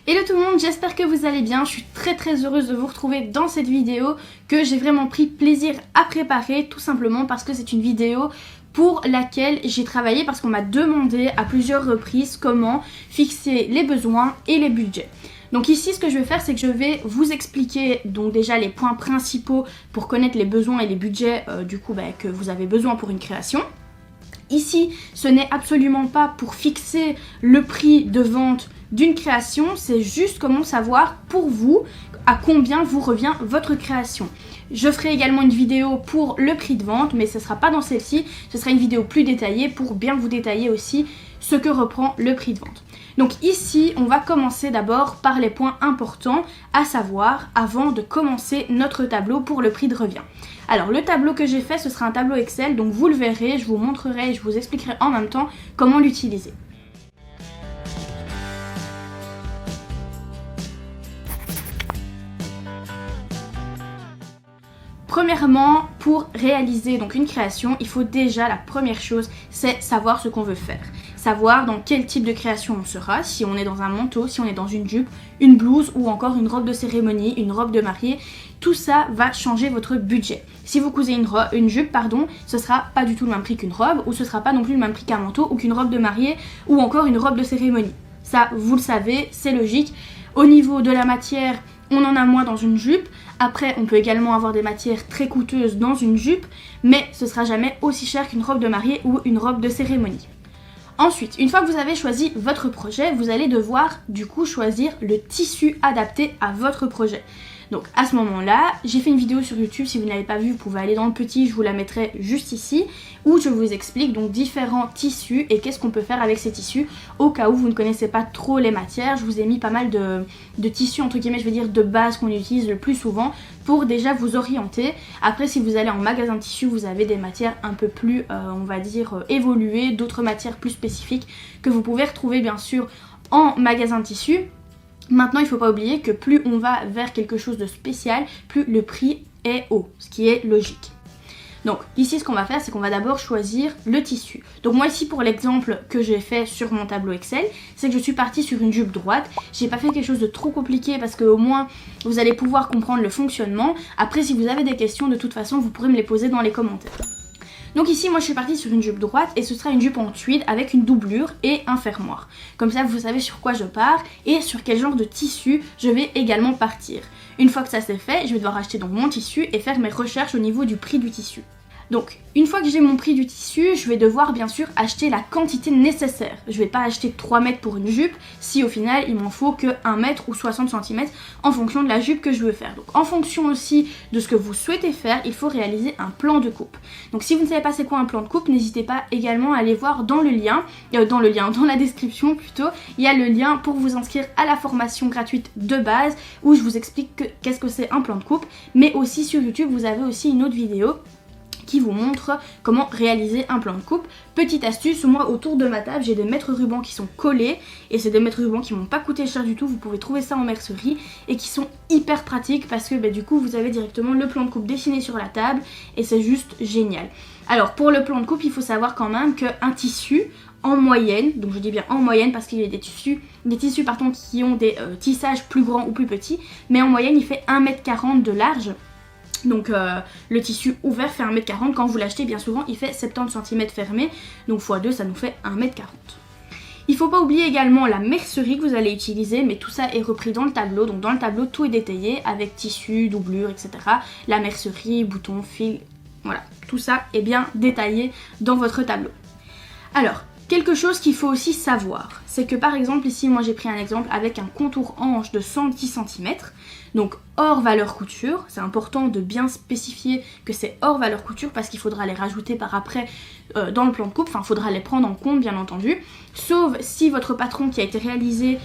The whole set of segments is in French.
Hello tout le monde, j'espère que vous allez bien. Je suis très heureuse de vous retrouver dans cette vidéo que j'ai vraiment pris plaisir à préparer, tout simplement parce que c'est une vidéo pour laquelle j'ai travaillé parce qu'on m'a demandé à plusieurs reprises comment fixer les besoins et les budgets. Donc ici ce que je vais faire, c'est que je vais vous expliquer donc déjà les points principaux pour connaître les besoins et les budgets que vous avez besoin pour une création. Ici, ce n'est absolument pas pour fixer le prix de vente d'une création, c'est juste comment savoir pour vous à combien vous revient votre création. Je ferai également une vidéo pour le prix de vente, mais ce ne sera pas dans celle-ci, ce sera une vidéo plus détaillée pour bien vous détailler aussi ce que reprend le prix de vente. Donc ici, on va commencer d'abord par les points importants à savoir avant de commencer notre tableau pour le prix de revient. Alors le tableau que j'ai fait, ce sera un tableau Excel, donc vous le verrez, je vous montrerai, je vous expliquerai en même temps comment l'utiliser. Premièrement, pour réaliser donc une création, il faut déjà, la première chose, c'est savoir ce qu'on veut faire. Savoir dans quel type de création on sera, si on est dans un manteau, si on est dans une jupe, une blouse ou encore une robe de cérémonie, une robe de mariée. Tout ça va changer votre budget. Si vous cousez une jupe, ce sera pas du tout le même prix qu'une robe, ou ce sera pas non plus le même prix qu'un manteau ou qu'une robe de mariée ou encore une robe de cérémonie. Ça, vous le savez, c'est logique. Au niveau de la matière, on en a moins dans une jupe. Après, on peut également avoir des matières très coûteuses dans une jupe, mais ce sera jamais aussi cher qu'une robe de mariée ou une robe de cérémonie. Ensuite, une fois que vous avez choisi votre projet, vous allez devoir du coup choisir le tissu adapté à votre projet. Donc à ce moment-là, j'ai fait une vidéo sur YouTube, si vous ne l'avez pas vue, vous pouvez aller dans le petit, je vous la mettrai juste ici, où je vous explique donc différents tissus et qu'est-ce qu'on peut faire avec ces tissus. Au cas où vous ne connaissez pas trop les matières, je vous ai mis pas mal de tissus, entre guillemets, je vais dire de base qu'on utilise le plus souvent pour déjà vous orienter. Après, si vous allez en magasin de tissus, vous avez des matières un peu plus, on va dire, évoluées, d'autres matières plus spécifiques que vous pouvez retrouver bien sûr en magasin de tissus. Maintenant, il ne faut pas oublier que plus on va vers quelque chose de spécial, plus le prix est haut, ce qui est logique. Donc ici, ce qu'on va faire, c'est qu'on va d'abord choisir le tissu. Donc moi ici, pour l'exemple que j'ai fait sur mon tableau Excel, c'est que je suis partie sur une jupe droite. J'ai pas fait quelque chose de trop compliqué parce qu'au moins, vous allez pouvoir comprendre le fonctionnement. Après, si vous avez des questions, de toute façon, vous pourrez me les poser dans les commentaires. Donc ici, moi je suis partie sur une jupe droite et ce sera une jupe en tweed avec une doublure et un fermoir. Comme ça, vous savez sur quoi je pars et sur quel genre de tissu je vais également partir. Une fois que ça c'est fait, je vais devoir acheter donc mon tissu et faire mes recherches au niveau du prix du tissu. Donc, une fois que j'ai mon prix du tissu, je vais devoir bien sûr acheter la quantité nécessaire. Je vais pas acheter 3 mètres pour une jupe si au final il m'en faut que 1 mètre ou 60 cm en fonction de la jupe que je veux faire. Donc en fonction aussi de ce que vous souhaitez faire, il faut réaliser un plan de coupe. Donc si vous ne savez pas c'est quoi un plan de coupe, n'hésitez pas également à aller voir dans la description plutôt, il y a le lien pour vous inscrire à la formation gratuite de base où je vous explique qu'est-ce que c'est un plan de coupe. Mais aussi sur YouTube, vous avez aussi une autre vidéo qui vous montre comment réaliser un plan de coupe. Petite astuce, moi autour de ma table j'ai des mètres rubans qui sont collés et c'est des mètres rubans qui m'ont pas coûté cher du tout, vous pouvez trouver ça en mercerie et qui sont hyper pratiques parce que du coup vous avez directement le plan de coupe dessiné sur la table et c'est juste génial. Alors pour le plan de coupe, il faut savoir quand même qu'un tissu en moyenne, donc je dis bien en moyenne parce qu'il y a des tissus qui ont des tissages plus grands ou plus petits, mais en moyenne il fait 1,40 m de large. Donc le tissu ouvert fait 1,40 m, quand vous l'achetez bien souvent il fait 70 cm fermé, donc x2 ça nous fait 1,40 m. Il ne faut pas oublier également la mercerie que vous allez utiliser, mais tout ça est repris dans le tableau, donc dans le tableau tout est détaillé avec tissu, doublure, etc. La mercerie, boutons, fil, voilà, tout ça est bien détaillé dans votre tableau. Alors, quelque chose qu'il faut aussi savoir, c'est que par exemple ici moi j'ai pris un exemple avec un contour hanche de 110 cm, donc hors valeur couture. C'est important de bien spécifier que c'est hors valeur couture parce qu'il faudra les rajouter par après dans le plan de coupe, enfin il faudra les prendre en compte bien entendu, sauf si votre patron qui a été réalisé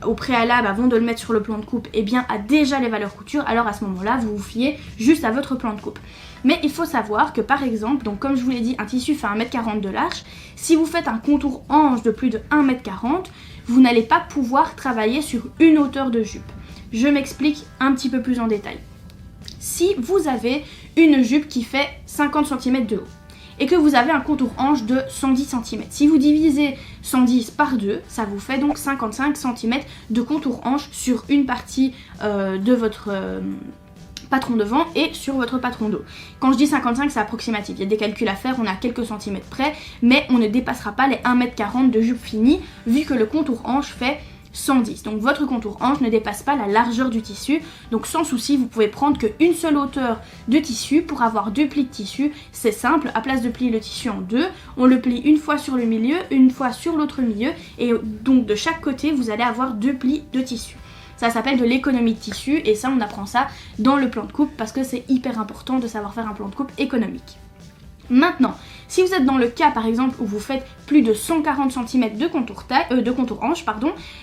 au préalable avant de le mettre sur le plan de coupe a déjà les valeurs couture, alors à ce moment-là vous vous fiez juste à votre plan de coupe. Mais il faut savoir que par exemple, donc comme je vous l'ai dit, un tissu fait 1,40 m de large. Si vous faites un contour hanche de plus de 1,40 m, vous n'allez pas pouvoir travailler sur une hauteur de jupe. Je m'explique un petit peu plus en détail. Si vous avez une jupe qui fait 50 cm de haut et que vous avez un contour hanche de 110 cm. Si vous divisez 110 par 2, ça vous fait donc 55 cm de contour hanche sur une partie de votre patron devant et sur votre patron dos. Quand je dis 55, c'est approximatif. Il y a des calculs à faire, on est à quelques centimètres près, mais on ne dépassera pas les 1,40 m de jupe finie, vu que le contour hanche fait 110. Donc votre contour hanche ne dépasse pas la largeur du tissu. Donc sans souci, vous pouvez prendre qu'une seule hauteur de tissu pour avoir 2 plis de tissu. C'est simple, à place de plier le tissu en deux, on le plie une fois sur le milieu, une fois sur l'autre milieu. Et donc de chaque côté, vous allez avoir 2 plis de tissu. Ça s'appelle de l'économie de tissu et ça on apprend ça dans le plan de coupe parce que c'est hyper important de savoir faire un plan de coupe économique. Maintenant, si vous êtes dans le cas par exemple où vous faites plus de 140 cm de contour hanche,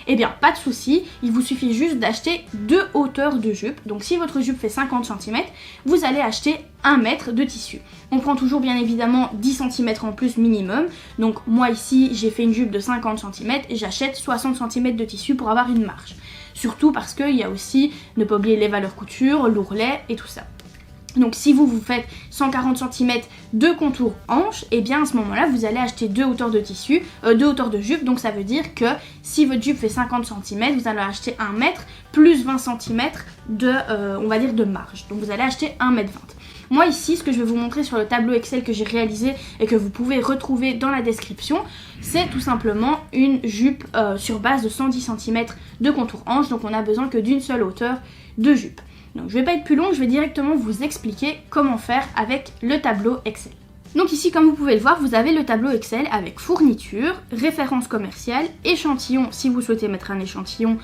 eh bien pas de souci, il vous suffit juste d'acheter 2 hauteurs de jupe. Donc si votre jupe fait 50 cm, vous allez acheter 1 mètre de tissu. On prend toujours bien évidemment 10 cm en plus minimum. Donc moi ici j'ai fait une jupe de 50 cm et j'achète 60 cm de tissu pour avoir une marge. Surtout parce qu'il y a aussi, ne pas oublier les valeurs couture, l'ourlet et tout ça. Donc si vous faites 140 cm de contour hanche, et bien à ce moment-là, vous allez acheter 2 hauteurs de tissu, 2 hauteurs de jupe. Donc ça veut dire que si votre jupe fait 50 cm, vous allez acheter 1 mètre plus 20 cm de, on va dire, de marge. Donc vous allez acheter 1,20 m. Moi ici, ce que je vais vous montrer sur le tableau Excel que j'ai réalisé et que vous pouvez retrouver dans la description, c'est tout simplement une jupe sur base de 110 cm de contour hanche. Donc on n'a besoin que d'une seule hauteur de jupe. Donc je vais pas être plus long, je vais directement vous expliquer comment faire avec le tableau Excel. Donc ici, comme vous pouvez le voir, vous avez le tableau Excel avec fourniture, référence commerciale, échantillon si vous souhaitez mettre un échantillon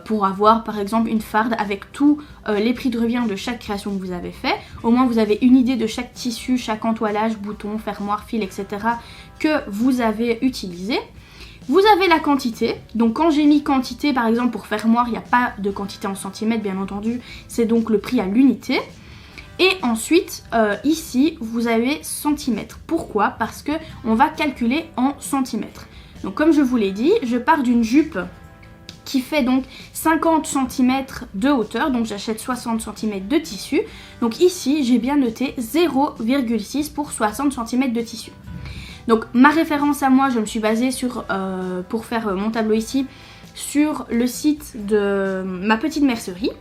pour avoir par exemple une farde avec tous les prix de revient de chaque création que vous avez fait. Au moins vous avez une idée de chaque tissu, chaque entoilage, bouton, fermoir, fil, etc. que vous avez utilisé. Vous avez la quantité, donc quand j'ai mis quantité par exemple pour fermoir, il n'y a pas de quantité en centimètres bien entendu, c'est donc le prix à l'unité. Et ensuite, ici, vous avez centimètres. Pourquoi? Parce que on va calculer en centimètres. Donc comme je vous l'ai dit, je pars d'une jupe qui fait donc 50 cm de hauteur, donc j'achète 60 cm de tissu. Donc ici, j'ai bien noté 0,6 pour 60 cm de tissu. Donc ma référence à moi, je me suis basée sur, pour faire mon tableau ici, sur le site de ma petite mercerie.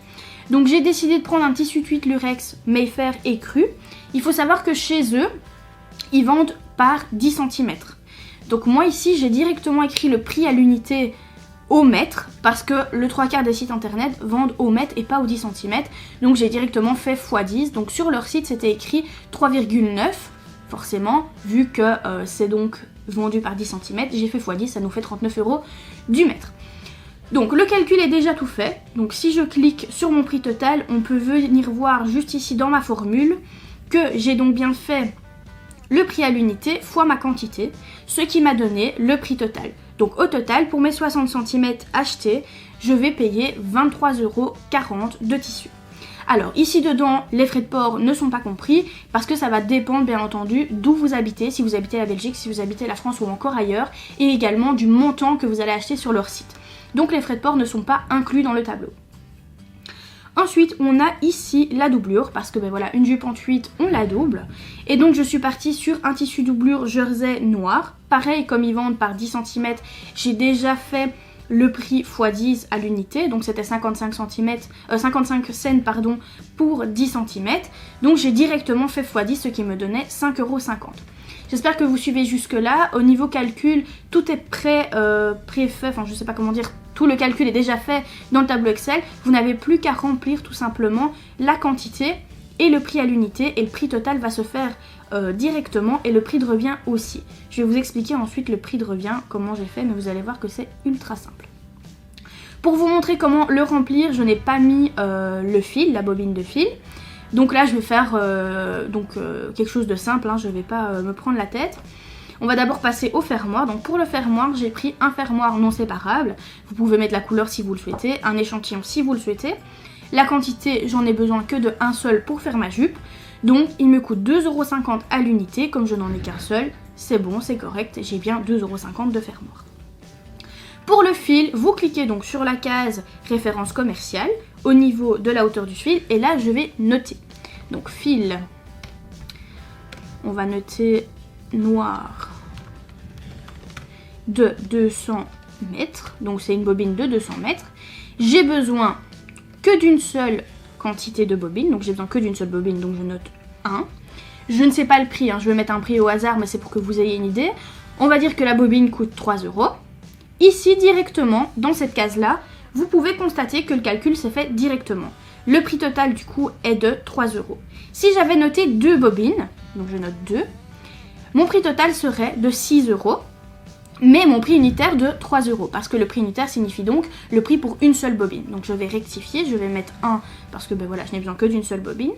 Donc j'ai décidé de prendre un tissu tuile lurex Mayfair écru. Il faut savoir que chez eux, ils vendent par 10 cm. Donc moi ici, j'ai directement écrit le prix à l'unité au mètre, parce que le 3/4 des sites internet vendent au mètre et pas au 10 cm. Donc j'ai directement fait x10. Donc sur leur site, c'était écrit 3,9. Forcément, vu que c'est donc vendu par 10 cm, j'ai fait x10, ça nous fait 39 € du mètre. Donc le calcul est déjà tout fait. Donc si je clique sur mon prix total, on peut venir voir juste ici dans ma formule que j'ai donc bien fait le prix à l'unité fois ma quantité, ce qui m'a donné le prix total. Donc au total, pour mes 60 cm achetés, je vais payer 23,40 € de tissu. Alors ici dedans, les frais de port ne sont pas compris parce que ça va dépendre bien entendu d'où vous habitez, si vous habitez la Belgique, si vous habitez la France ou encore ailleurs, et également du montant que vous allez acheter sur leur site. Donc les frais de port ne sont pas inclus dans le tableau. Ensuite, on a ici la doublure parce que ben voilà, une jupe en 8, on la double. Et donc je suis partie sur un tissu doublure jersey noir. Pareil, comme ils vendent par 10 cm, j'ai déjà fait le prix x10 à l'unité, donc c'était 55 cents pour 10 cm. Donc j'ai directement fait x10, ce qui me donnait 5,50 €. J'espère que vous suivez jusque là. Au niveau calcul, tout est préfait, enfin je sais pas comment dire, tout le calcul est déjà fait dans le tableau Excel. Vous n'avez plus qu'à remplir tout simplement la quantité et le prix à l'unité, et le prix total va se faire directement, et le prix de revient aussi. Je vais vous expliquer ensuite le prix de revient, comment j'ai fait, mais vous allez voir que c'est ultra simple. Pour vous montrer comment le remplir, je n'ai pas mis le fil, la bobine de fil. Donc là je vais faire quelque chose de simple, hein, je ne vais pas me prendre la tête. On va d'abord passer au fermoir. Donc pour le fermoir, j'ai pris un fermoir non séparable. Vous pouvez mettre la couleur si vous le souhaitez, un échantillon si vous le souhaitez. La quantité, j'en ai besoin que de un seul pour faire ma jupe. Donc il me coûte 2,50 € à l'unité, comme je n'en ai qu'un seul. C'est bon, c'est correct, j'ai bien 2,50 € de fermoir. Pour le fil, vous cliquez donc sur la case référence commerciale au niveau de la hauteur du fil, et là je vais noter. Donc fil, on va noter noire de 200 mètres, donc c'est une bobine de 200 mètres. J'ai besoin que d'une seule quantité de bobines, donc j'ai besoin que d'une seule bobine, donc je note 1. Je ne sais pas le prix, je vais mettre un prix au hasard, mais c'est pour que vous ayez une idée. On va dire que la bobine coûte 3 €. Ici, directement, dans cette case-là, vous pouvez constater que le calcul s'est fait directement. Le prix total, du coup, est de 3 €. Si j'avais noté 2 bobines, donc je note 2, mon prix total serait de 6 €, mais mon prix unitaire de 3 €, parce que le prix unitaire signifie donc le prix pour une seule bobine. Donc je vais rectifier, je vais mettre 1, parce que ben voilà, je n'ai besoin que d'une seule bobine.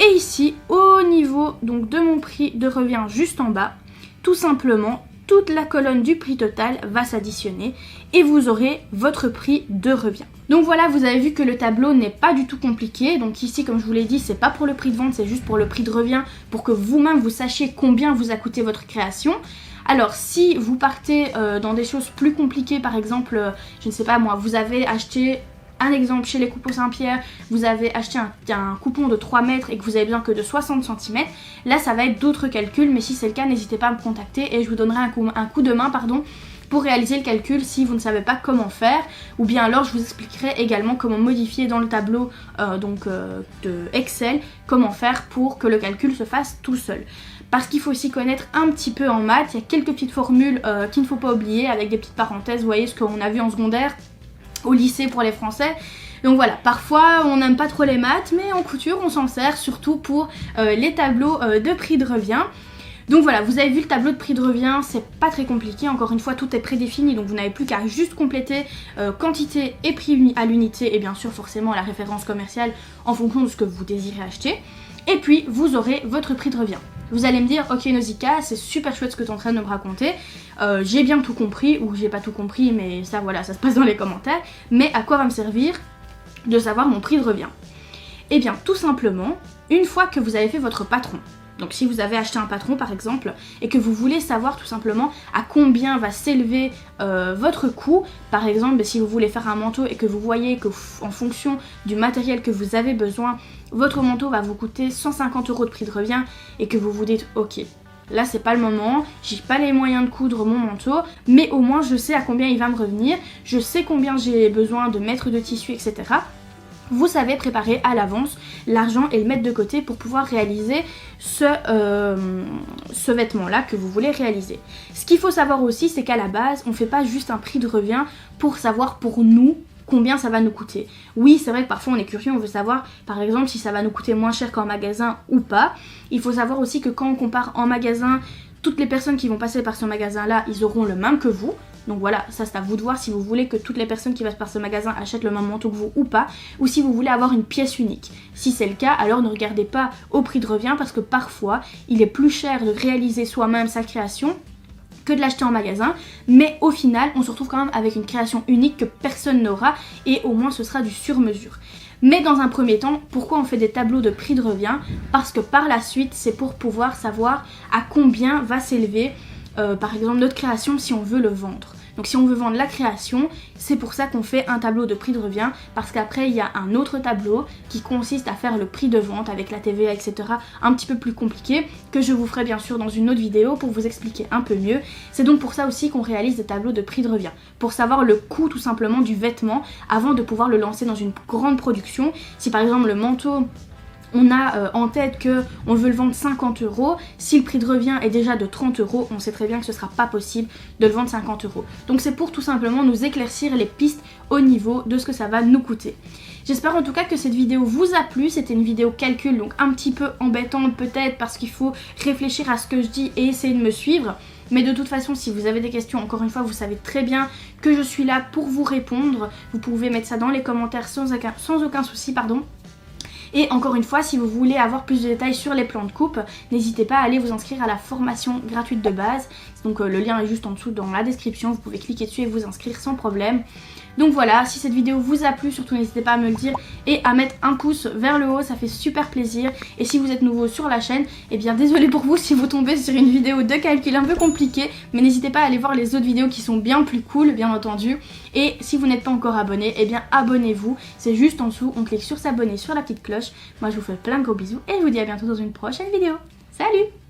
Et ici, au niveau donc de mon prix de revient juste en bas, tout simplement, toute la colonne du prix total va s'additionner et vous aurez votre prix de revient. Donc voilà, vous avez vu que le tableau n'est pas du tout compliqué. Donc ici, comme je vous l'ai dit, c'est pas pour le prix de vente, c'est juste pour le prix de revient, pour que vous-même vous sachiez combien vous a coûté votre création. Alors si vous partez dans des choses plus compliquées, par exemple, je ne sais pas moi, vous avez acheté... Un exemple, chez les coupons Saint-Pierre, vous avez acheté un coupon de 3 mètres et que vous avez besoin que de 60 cm. Là, ça va être d'autres calculs, mais si c'est le cas, n'hésitez pas à me contacter et je vous donnerai un coup de main pour réaliser le calcul si vous ne savez pas comment faire. Ou bien alors, je vous expliquerai également comment modifier dans le tableau de Excel, comment faire pour que le calcul se fasse tout seul. Parce qu'il faut aussi connaître un petit peu en maths, il y a quelques petites formules qu'il ne faut pas oublier avec des petites parenthèses, vous voyez ce qu'on a vu en secondaire, au lycée pour les français. Donc voilà, parfois on n'aime pas trop les maths, mais en couture on s'en sert surtout pour les tableaux de prix de revient. Donc voilà, vous avez vu le tableau de prix de revient, c'est pas très compliqué, encore une fois tout est prédéfini, donc vous n'avez plus qu'à juste compléter quantité et prix à l'unité, et bien sûr forcément la référence commerciale en fonction de ce que vous désirez acheter. Et puis vous aurez votre prix de revient. Vous allez me dire, ok Nausicaa, c'est super chouette ce que tu es en train de me raconter, j'ai bien tout compris, ou j'ai pas tout compris, mais ça voilà, ça se passe dans les commentaires, mais à quoi va me servir de savoir mon prix de revient? Eh bien tout simplement, une fois que vous avez fait votre patron, donc si vous avez acheté un patron par exemple, et que vous voulez savoir tout simplement à combien va s'élever votre coût, par exemple si vous voulez faire un manteau et que vous voyez que en fonction du matériel que vous avez besoin, votre manteau va vous coûter 150 € de prix de revient et que vous vous dites ok, là c'est pas le moment, j'ai pas les moyens de coudre mon manteau, mais au moins je sais à combien il va me revenir, je sais combien j'ai besoin de mètres de tissu, etc. Vous savez préparer à l'avance l'argent et le mettre de côté pour pouvoir réaliser ce vêtement-là que vous voulez réaliser. Ce qu'il faut savoir aussi, c'est qu'à la base, on ne fait pas juste un prix de revient pour savoir pour nous combien ça va nous coûter. Oui, c'est vrai que parfois on est curieux, on veut savoir par exemple si ça va nous coûter moins cher qu'en magasin ou pas. Il faut savoir aussi que quand on compare en magasin, toutes les personnes qui vont passer par ce magasin-là, ils auront le même que vous. Donc voilà, ça c'est à vous de voir si vous voulez que toutes les personnes qui passent par ce magasin achètent le même manteau que vous ou pas, ou si vous voulez avoir une pièce unique. Si c'est le cas, alors ne regardez pas au prix de revient parce que parfois, il est plus cher de réaliser soi-même sa création que de l'acheter en magasin, mais au final, on se retrouve quand même avec une création unique que personne n'aura et au moins ce sera du sur-mesure. Mais dans un premier temps, pourquoi on fait des tableaux de prix de revient? Parce que par la suite, c'est pour pouvoir savoir à combien va s'élever par exemple notre création si on veut le vendre. Donc si on veut vendre la création, c'est pour ça qu'on fait un tableau de prix de revient, parce qu'après il y a un autre tableau qui consiste à faire le prix de vente avec la TVA, etc. un petit peu plus compliqué, que je vous ferai bien sûr dans une autre vidéo pour vous expliquer un peu mieux. C'est donc pour ça aussi qu'on réalise des tableaux de prix de revient, pour savoir le coût tout simplement du vêtement avant de pouvoir le lancer dans une grande production. Si par exemple le manteau, on a en tête qu'on veut le vendre 50 €, si le prix de revient est déjà de 30 €, on sait très bien que ce ne sera pas possible de le vendre 50 €. Donc c'est pour tout simplement nous éclaircir les pistes au niveau de ce que ça va nous coûter. J'espère en tout cas que cette vidéo vous a plu, c'était une vidéo calcul, donc un petit peu embêtante peut-être parce qu'il faut réfléchir à ce que je dis et essayer de me suivre. Mais de toute façon, si vous avez des questions, encore une fois, vous savez très bien que je suis là pour vous répondre. Vous pouvez mettre ça dans les commentaires sans aucun souci, pardon. Et encore une fois, si vous voulez avoir plus de détails sur les plans de coupe, n'hésitez pas à aller vous inscrire à la formation gratuite de base. Donc le lien est juste en dessous dans la description, vous pouvez cliquer dessus et vous inscrire sans problème. Donc voilà, si cette vidéo vous a plu, surtout n'hésitez pas à me le dire et à mettre un pouce vers le haut, ça fait super plaisir. Et si vous êtes nouveau sur la chaîne, eh bien désolé pour vous si vous tombez sur une vidéo de calcul un peu compliquée, mais n'hésitez pas à aller voir les autres vidéos qui sont bien plus cool, bien entendu. Et si vous n'êtes pas encore abonné, eh bien abonnez-vous, c'est juste en dessous, on clique sur s'abonner, sur la petite cloche. Moi je vous fais plein de gros bisous et je vous dis à bientôt dans une prochaine vidéo. Salut!